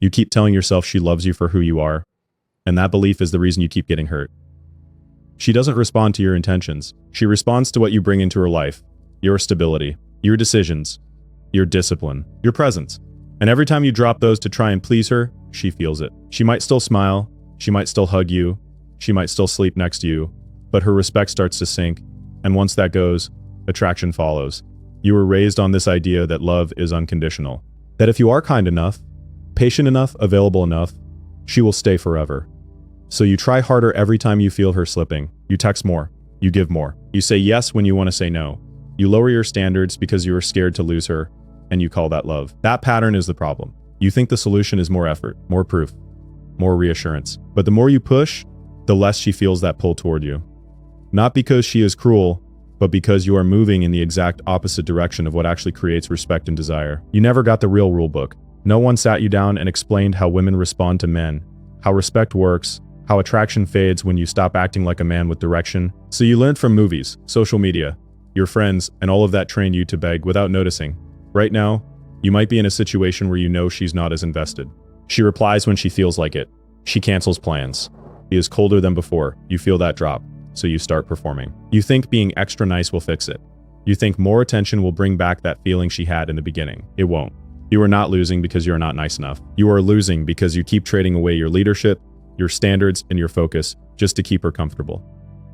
You keep telling yourself she loves you for who you are, and that belief is the reason you keep getting hurt. She doesn't respond to your intentions. She responds to what you bring into her life, your stability, your decisions, your discipline, your presence. And every time you drop those to try and please her, she feels it. She might still smile, she might still hug you, she might still sleep next to you, but her respect starts to sink, and once that goes, attraction follows. You were raised on this idea that love is unconditional, that if you are kind enough, patient enough, available enough, she will stay forever. So you try harder every time you feel her slipping. You text more, you give more, you say yes when you want to say no. You lower your standards because you are scared to lose her, and you call that love. That pattern is the problem. You think the solution is more effort, more proof, more reassurance. But the more you push, the less she feels that pull toward you. Not because she is cruel, but because you are moving in the exact opposite direction of what actually creates respect and desire. You never got the real rule book. No one sat you down and explained how women respond to men, how respect works, how attraction fades when you stop acting like a man with direction. So you learned from movies, social media, your friends, and all of that trained you to beg without noticing. Right now, you might be in a situation where you know she's not as invested. She replies when she feels like it. She cancels plans. She is colder than before. You feel that drop, so you start performing. You think being extra nice will fix it. You think more attention will bring back that feeling she had in the beginning. It won't. You are not losing because you are not nice enough. You are losing because you keep trading away your leadership, your standards, and your focus just to keep her comfortable.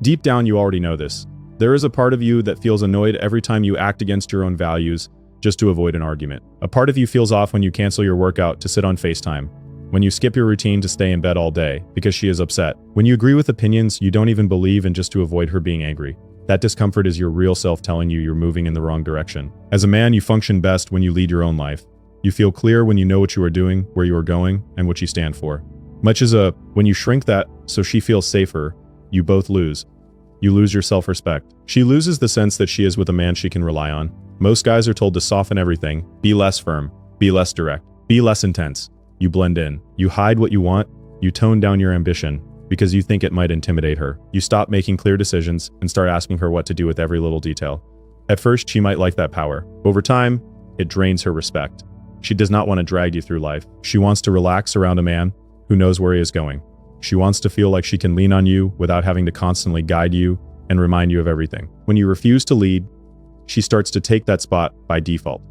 Deep down, you already know this. There is a part of you that feels annoyed every time you act against your own values just to avoid an argument. A part of you feels off when you cancel your workout to sit on FaceTime, when you skip your routine to stay in bed all day because she is upset, when you agree with opinions you don't even believe in just to avoid her being angry. That discomfort is your real self telling you you're moving in the wrong direction. As a man, you function best when you lead your own life. You feel clear when you know what you are doing, where you are going, and what you stand for. Much as when you shrink that so she feels safer, you both lose. You lose your self-respect. She loses the sense that she is with a man she can rely on. Most guys are told to soften everything, be less firm, be less direct, be less intense. You blend in. You hide what you want. You tone down your ambition because you think it might intimidate her. You stop making clear decisions and start asking her what to do with every little detail. At first, she might like that power. Over time, it drains her respect. She does not want to drag you through life. She wants to relax around a man who knows where he is going. She wants to feel like she can lean on you without having to constantly guide you and remind you of everything. When you refuse to lead, she starts to take that spot by default.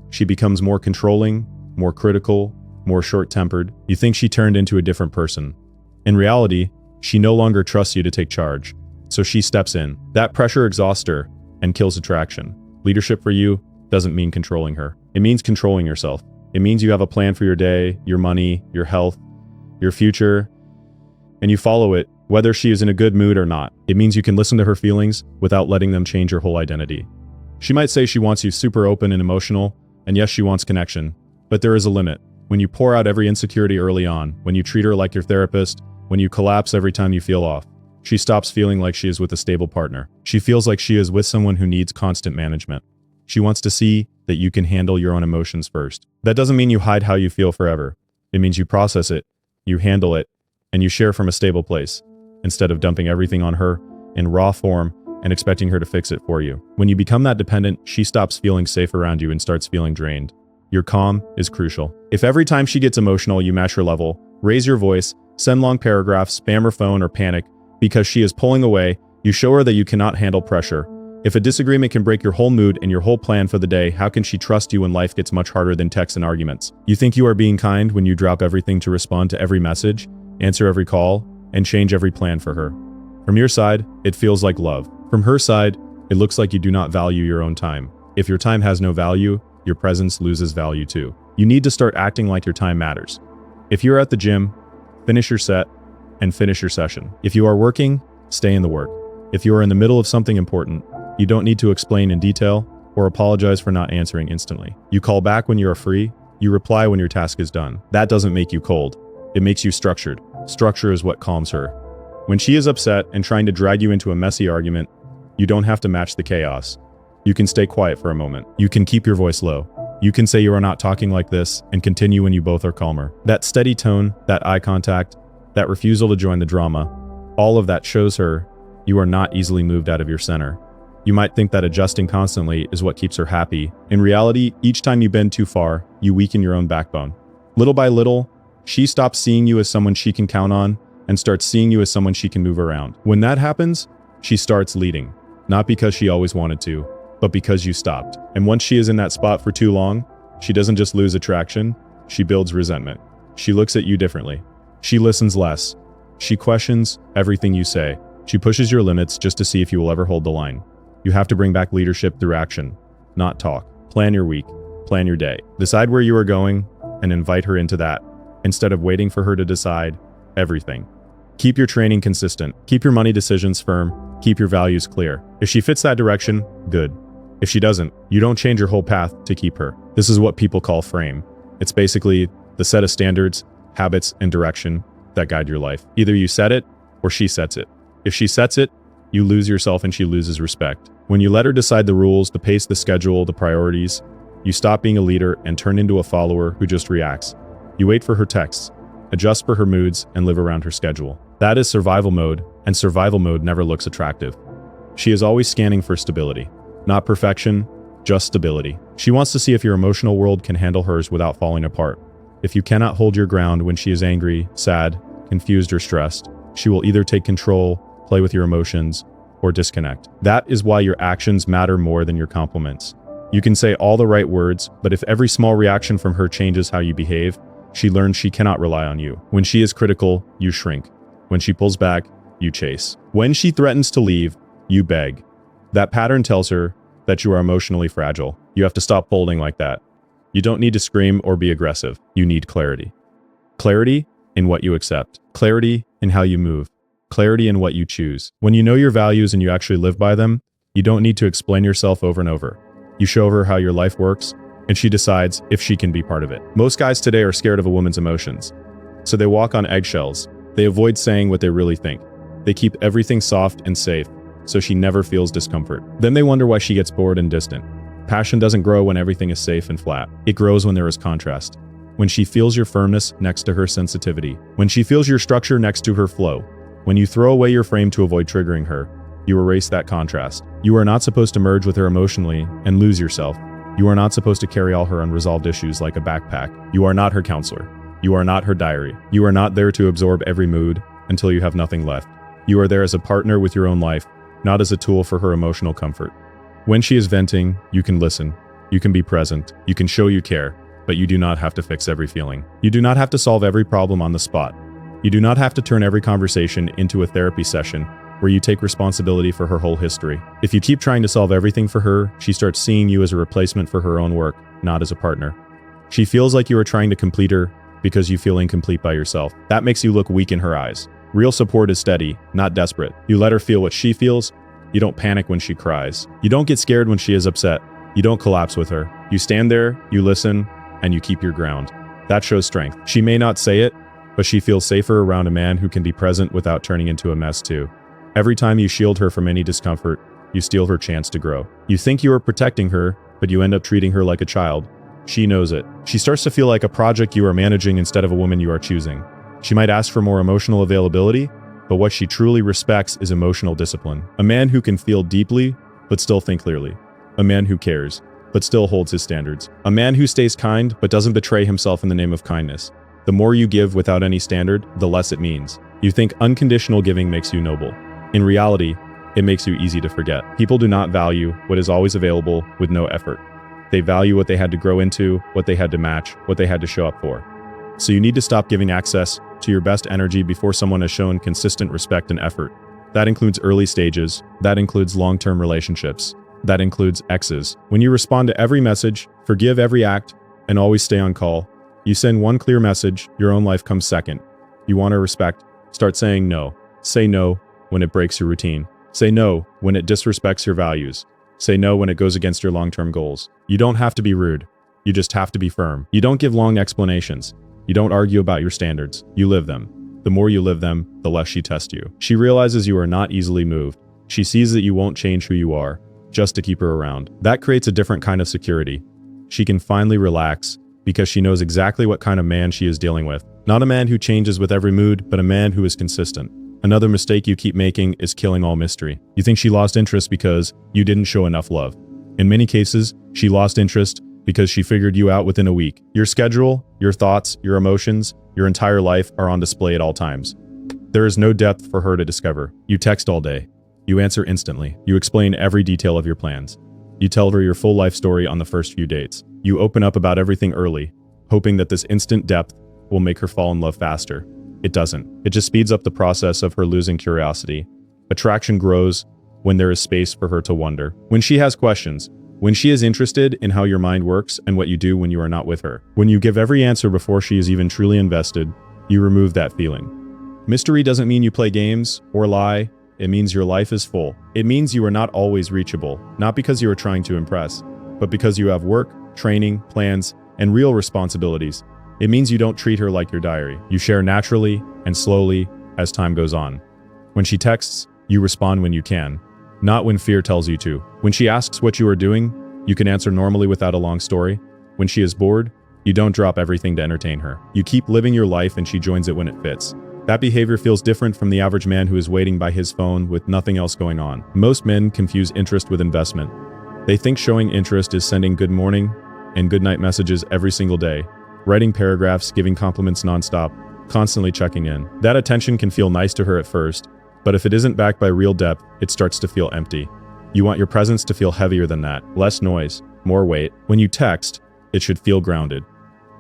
She becomes more controlling, more critical, more short-tempered. You think she turned into a different person. In reality, she no longer trusts you to take charge, so she steps in. That pressure exhausts her and kills attraction. Leadership for you doesn't mean controlling her. It means controlling yourself. It means you have a plan for your day, your money, your health, your future, and you follow it, whether she is in a good mood or not. It means you can listen to her feelings without letting them change your whole identity. She might say she wants you super open and emotional, and yes, she wants connection, but there is a limit. When you pour out every insecurity early on, when you treat her like your therapist, when you collapse every time you feel off, she stops feeling like she is with a stable partner. She feels like she is with someone who needs constant management. She wants to see that you can handle your own emotions first. That doesn't mean you hide how you feel forever. It means you process it, you handle it, and you share from a stable place, instead of dumping everything on her in raw form and expecting her to fix it for you. When you become that dependent, she stops feeling safe around you and starts feeling drained. Your calm is crucial. If every time she gets emotional, you match her level, raise your voice, send long paragraphs, spam her phone, or panic because she is pulling away, you show her that you cannot handle pressure. If a disagreement can break your whole mood and your whole plan for the day, how can she trust you when life gets much harder than texts and arguments? You think you are being kind when you drop everything to respond to every message, answer every call, and change every plan for her. From your side, it feels like love. From her side, it looks like you do not value your own time. If your time has no value, your presence loses value too. You need to start acting like your time matters. If you're at the gym, finish your set and finish your session. If you are working, stay in the work. If you are in the middle of something important, you don't need to explain in detail or apologize for not answering instantly. You call back when you are free. You reply when your task is done. That doesn't make you cold. It makes you structured. Structure is what calms her. When she is upset and trying to drag you into a messy argument, you don't have to match the chaos. You can stay quiet for a moment. You can keep your voice low. You can say you are not talking like this and continue when you both are calmer. That steady tone, that eye contact, that refusal to join the drama, all of that shows her you are not easily moved out of your center. You might think that adjusting constantly is what keeps her happy. In reality, each time you bend too far, you weaken your own backbone. Little by little, She stops seeing you as someone she can count on and starts seeing you as someone she can move around. When that happens, she starts leading, not because she always wanted to, but because you stopped. And once she is in that spot for too long, she doesn't just lose attraction, she builds resentment. She looks at you differently. She listens less. She questions everything you say. She pushes your limits just to see if you will ever hold the line. You have to bring back leadership through action, not talk. Plan your week, plan your day. Decide where you are going and invite her into that, instead of waiting for her to decide everything. Keep your training consistent. Keep your money decisions firm. Keep your values clear. If she fits that direction, good. If she doesn't, you don't change your whole path to keep her. This is what people call frame. It's basically the set of standards, habits, and direction that guide your life. Either you set it or she sets it. If she sets it, you lose yourself and she loses respect. When you let her decide the rules, the pace, the schedule, the priorities, you stop being a leader and turn into a follower who just reacts. You wait for her texts, adjust for her moods, and live around her schedule. That is survival mode, and survival mode never looks attractive. She is always scanning for stability. Not perfection, just stability. She wants to see if your emotional world can handle hers without falling apart. If you cannot hold your ground when she is angry, sad, confused, or stressed, she will either take control, play with your emotions, or disconnect. That is why your actions matter more than your compliments. You can say all the right words, but if every small reaction from her changes how you behave, she learns she cannot rely on you. When she is critical, you shrink. When she pulls back, you chase. When she threatens to leave, you beg. That pattern tells her that you are emotionally fragile. You have to stop holding like that. You don't need to scream or be aggressive. You need clarity. Clarity in what you accept. Clarity in how you move. Clarity in what you choose. When you know your values and you actually live by them, you don't need to explain yourself over and over. You show her how your life works, and she decides if she can be part of it. Most guys today are scared of a woman's emotions, so they walk on eggshells. They avoid saying what they really think. They keep everything soft and safe, so she never feels discomfort. Then they wonder why she gets bored and distant. Passion doesn't grow when everything is safe and flat. It grows when there is contrast. When she feels your firmness next to her sensitivity. When she feels your structure next to her flow. When you throw away your frame to avoid triggering her, you erase that contrast. You are not supposed to merge with her emotionally and lose yourself. You are not supposed to carry all her unresolved issues like a backpack. You are not her counselor. You are not her diary. You are not there to absorb every mood until you have nothing left. You are there as a partner with your own life, not as a tool for her emotional comfort. When she is venting, you can listen. You can be present. You can show you care, but you do not have to fix every feeling. You do not have to solve every problem on the spot. You do not have to turn every conversation into a therapy session where you take responsibility for her whole history. If you keep trying to solve everything for her, she starts seeing you as a replacement for her own work, not as a partner. She feels like you are trying to complete her because you feel incomplete by yourself. That makes you look weak in her eyes. Real support is steady, not desperate. You let her feel what she feels. You don't panic when she cries. You don't get scared when she is upset. You don't collapse with her. You stand there, you listen, and you keep your ground. That shows strength. She may not say it, but she feels safer around a man who can be present without turning into a mess too. Every time you shield her from any discomfort, you steal her chance to grow. You think you are protecting her, but you end up treating her like a child. She knows it. She starts to feel like a project you are managing instead of a woman you are choosing. She might ask for more emotional availability, but what she truly respects is emotional discipline. A man who can feel deeply, but still think clearly. A man who cares, but still holds his standards. A man who stays kind, but doesn't betray himself in the name of kindness. The more you give without any standard, the less it means. You think unconditional giving makes you noble. In reality, it makes you easy to forget. People do not value what is always available with no effort. They value what they had to grow into, what they had to match, what they had to show up for. So you need to stop giving access to your best energy before someone has shown consistent respect and effort. That includes early stages. That includes long-term relationships. That includes exes. When you respond to every message, forgive every act, and always stay on call, you send one clear message, your own life comes second. You want to respect, start saying no. Say no when it breaks your routine. Say no when it disrespects your values. Say no when it goes against your long-term goals. You don't have to be rude. You just have to be firm. You don't give long explanations. You don't argue about your standards. You live them. The more you live them, the less she tests you. She realizes you are not easily moved. She sees that you won't change who you are just to keep her around. That creates a different kind of security. She can finally relax because she knows exactly what kind of man she is dealing with. Not a man who changes with every mood, but a man who is consistent. Another mistake you keep making is killing all mystery. You think she lost interest because you didn't show enough love. In many cases, she lost interest because she figured you out within a week. Your schedule, your thoughts, your emotions, your entire life are on display at all times. There is no depth for her to discover. You text all day. You answer instantly. You explain every detail of your plans. You tell her your full life story on the first few dates. You open up about everything early, hoping that this instant depth will make her fall in love faster. It doesn't. It just speeds up the process of her losing curiosity. Attraction grows when there is space for her to wonder. When she has questions, when she is interested in how your mind works and what you do when you are not with her. When you give every answer before she is even truly invested, you remove that feeling. Mystery doesn't mean you play games or lie. It means your life is full. It means you are not always reachable, not because you are trying to impress, but because you have work, training, plans, and real responsibilities. It means you don't treat her like your diary. You share naturally and slowly as time goes on. When she texts, you respond when you can, not when fear tells you to. When she asks what you are doing, you can answer normally without a long story. When she is bored, you don't drop everything to entertain her. You keep living your life and she joins it when it fits. That behavior feels different from the average man who is waiting by his phone with nothing else going on. Most men confuse interest with investment. They think showing interest is sending good morning and good night messages every single day, writing paragraphs, giving compliments nonstop, constantly checking in. That attention can feel nice to her at first, but if it isn't backed by real depth, it starts to feel empty. You want your presence to feel heavier than that, less noise, more weight. When you text, it should feel grounded.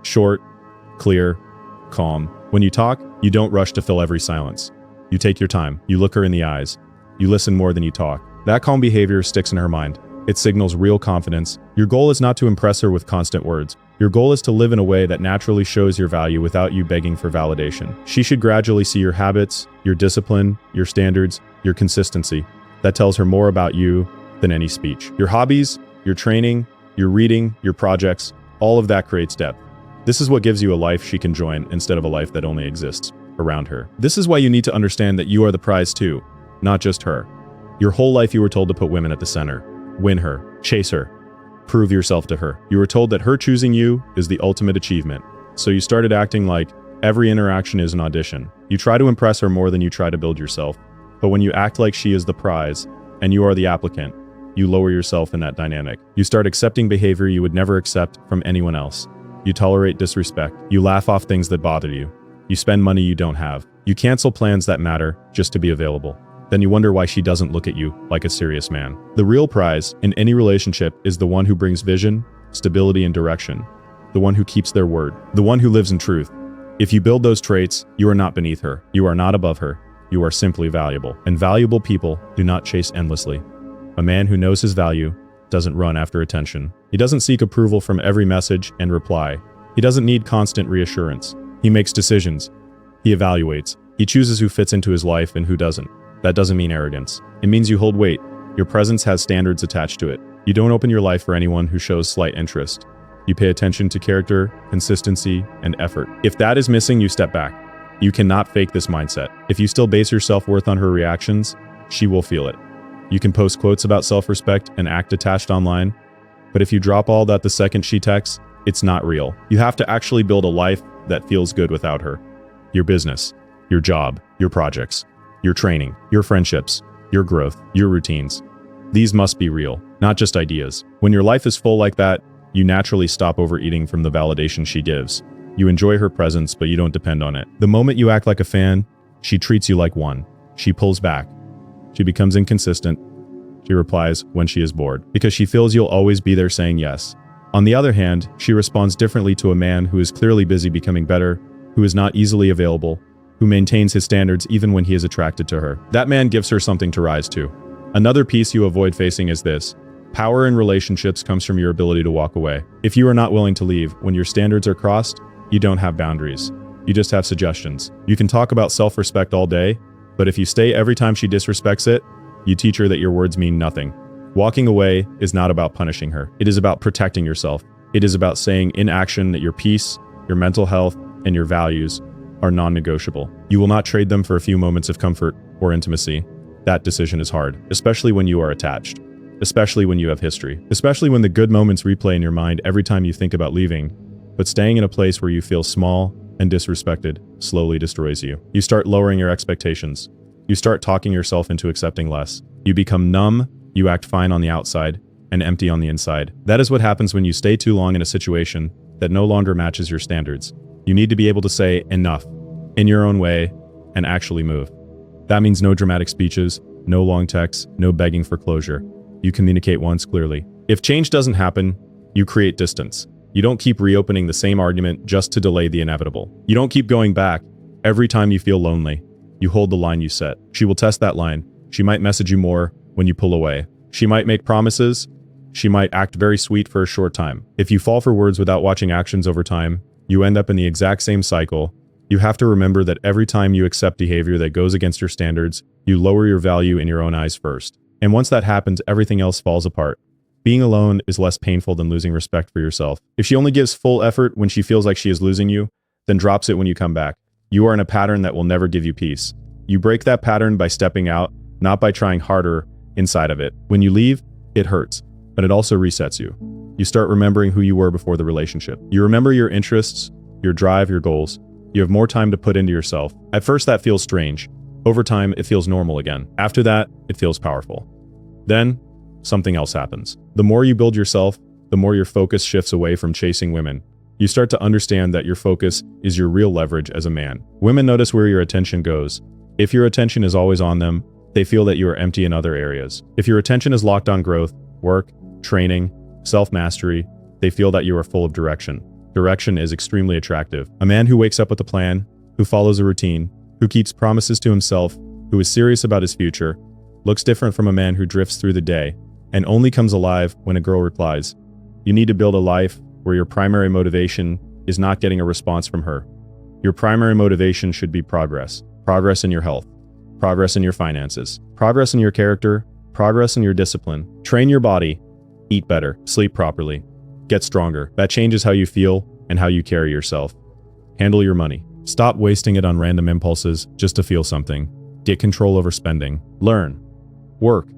Short, clear, calm. When you talk, you don't rush to fill every silence. You take your time, you look her in the eyes, you listen more than you talk. That calm behavior sticks in her mind. It signals real confidence. Your goal is not to impress her with constant words. Your goal is to live in a way that naturally shows your value without you begging for validation. She should gradually see your habits, your discipline, your standards, your consistency. That tells her more about you than any speech. Your hobbies, your training, your reading, your projects, all of that creates depth. This is what gives you a life she can join instead of a life that only exists around her. This is why you need to understand that you are the prize too, not just her. Your whole life you were told to put women at the center. Win her, chase her, prove yourself to her. You were told that her choosing you is the ultimate achievement. So you started acting like every interaction is an audition. You try to impress her more than you try to build yourself. But when you act like she is the prize and you are the applicant, you lower yourself in that dynamic. You start accepting behavior you would never accept from anyone else. You tolerate disrespect. You laugh off things that bother you. You spend money you don't have. You cancel plans that matter just to be available. Then you wonder why she doesn't look at you like a serious man. The real prize in any relationship is the one who brings vision, stability, and direction. The one who keeps their word. The one who lives in truth. If you build those traits, you are not beneath her. You are not above her. You are simply valuable. And valuable people do not chase endlessly. A man who knows his value doesn't run after attention. He doesn't seek approval from every message and reply. He doesn't need constant reassurance. He makes decisions. He evaluates. He chooses who fits into his life and who doesn't. That doesn't mean arrogance. It means you hold weight. Your presence has standards attached to it. You don't open your life for anyone who shows slight interest. You pay attention to character, consistency, and effort. If that is missing, you step back. You cannot fake this mindset. If you still base your self-worth on her reactions, she will feel it. You can post quotes about self-respect and act detached online, but if you drop all that the second she texts, it's not real. You have to actually build a life that feels good without her. Your business, your job, your projects, your training, your friendships, your growth, your routines. These must be real, not just ideas. When your life is full like that, you naturally stop overeating from the validation she gives. You enjoy her presence, but you don't depend on it. The moment you act like a fan, she treats you like one. She pulls back. She becomes inconsistent. She replies when she is bored, because she feels you'll always be there saying yes. On the other hand, she responds differently to a man who is clearly busy becoming better, who is not easily available, who maintains his standards even when he is attracted to her. That man gives her something to rise to. Another piece you avoid facing is this. Power in relationships comes from your ability to walk away. If you are not willing to leave when your standards are crossed, you don't have boundaries. You just have suggestions. You can talk about self-respect all day, but if you stay every time she disrespects it, you teach her that your words mean nothing. Walking away is not about punishing her. It is about protecting yourself. It is about saying in action that your peace, your mental health, and your values are non-negotiable. You will not trade them for a few moments of comfort or intimacy. That decision is hard, especially when you are attached, especially when you have history, especially when the good moments replay in your mind every time you think about leaving. But staying in a place where you feel small and disrespected slowly destroys you. You start lowering your expectations. You start talking yourself into accepting less. You become numb, you act fine on the outside, and empty on the inside. That is what happens when you stay too long in a situation that no longer matches your standards. You need to be able to say enough in your own way and actually move. That means no dramatic speeches, no long texts, no begging for closure. You communicate once clearly. If change doesn't happen, you create distance. You don't keep reopening the same argument just to delay the inevitable. You don't keep going back every time you feel lonely. You hold the line you set. She will test that line. She might message you more when you pull away. She might make promises. She might act very sweet for a short time. If you fall for words without watching actions over time, you end up in the exact same cycle. You have to remember that every time you accept behavior that goes against your standards, you lower your value in your own eyes first. And once that happens, everything else falls apart. Being alone is less painful than losing respect for yourself. If she only gives full effort when she feels like she is losing you, then drops it when you come back. You are in a pattern that will never give you peace. You break that pattern by stepping out, not by trying harder inside of it. When you leave, it hurts, but it also resets you. You start remembering who you were before the relationship. You remember your interests, your drive, your goals. You have more time to put into yourself. At first, that feels strange. Over time, it feels normal again. After that, it feels powerful. Then, something else happens. The more you build yourself, the more your focus shifts away from chasing women. You start to understand that your focus is your real leverage as a man. Women notice where your attention goes. If your attention is always on them, they feel that you are empty in other areas. If your attention is locked on growth, work, training, self-mastery, they feel that you are full of direction. Direction is extremely attractive. A man who wakes up with a plan, who follows a routine, who keeps promises to himself, who is serious about his future, looks different from a man who drifts through the day and only comes alive when a girl replies. You need to build a life where your primary motivation is not getting a response from her. Your primary motivation should be progress. Progress in your health, progress in your finances, progress in your character, progress in your discipline. Train your body, eat better, sleep properly, get stronger. That changes how you feel and how you carry yourself. Handle your money. Stop wasting it on random impulses just to feel something. Get control over spending. Learn. Work.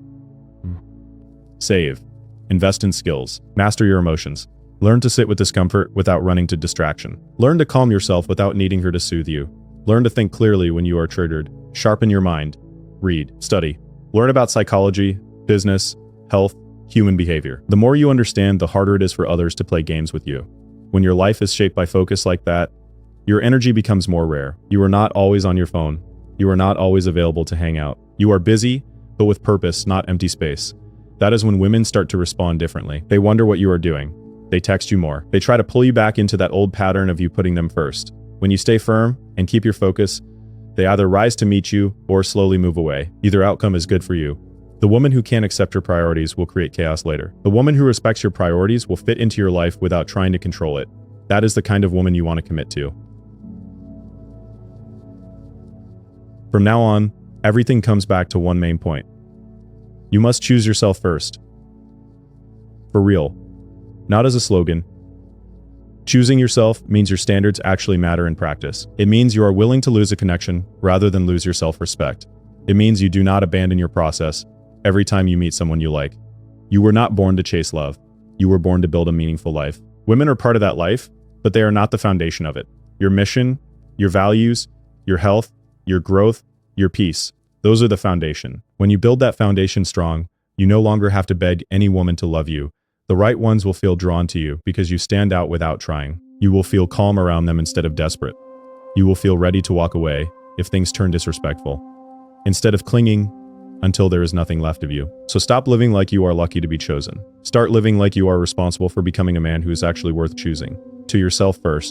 Save. Invest in skills. Master your emotions. Learn to sit with discomfort without running to distraction. Learn to calm yourself without needing her to soothe you. Learn to think clearly when you are triggered. Sharpen your mind. Read. Study. Learn about psychology, business, health, human behavior. The more you understand, the harder it is for others to play games with you. When your life is shaped by focus like that, your energy becomes more rare. You are not always on your phone. You are not always available to hang out. You are busy, but with purpose, not empty space. That is when women start to respond differently. They wonder what you are doing. They text you more. They try to pull you back into that old pattern of you putting them first. When you stay firm and keep your focus, they either rise to meet you or slowly move away. Either outcome is good for you. The woman who can't accept your priorities will create chaos later. The woman who respects your priorities will fit into your life without trying to control it. That is the kind of woman you want to commit to. From now on, everything comes back to one main point. You must choose yourself first. For real. Not as a slogan. Choosing yourself means your standards actually matter in practice. It means you are willing to lose a connection rather than lose your self-respect. It means you do not abandon your process every time you meet someone you like. You were not born to chase love. You were born to build a meaningful life. Women are part of that life, but they are not the foundation of it. Your mission, your values, your health, your growth, your peace, those are the foundation. When you build that foundation strong, you no longer have to beg any woman to love you. The right ones will feel drawn to you because you stand out without trying. You will feel calm around them instead of desperate. You will feel ready to walk away if things turn disrespectful, instead of clinging until there is nothing left of you. So stop living like you are lucky to be chosen. Start living like you are responsible for becoming a man who is actually worth choosing. To yourself first.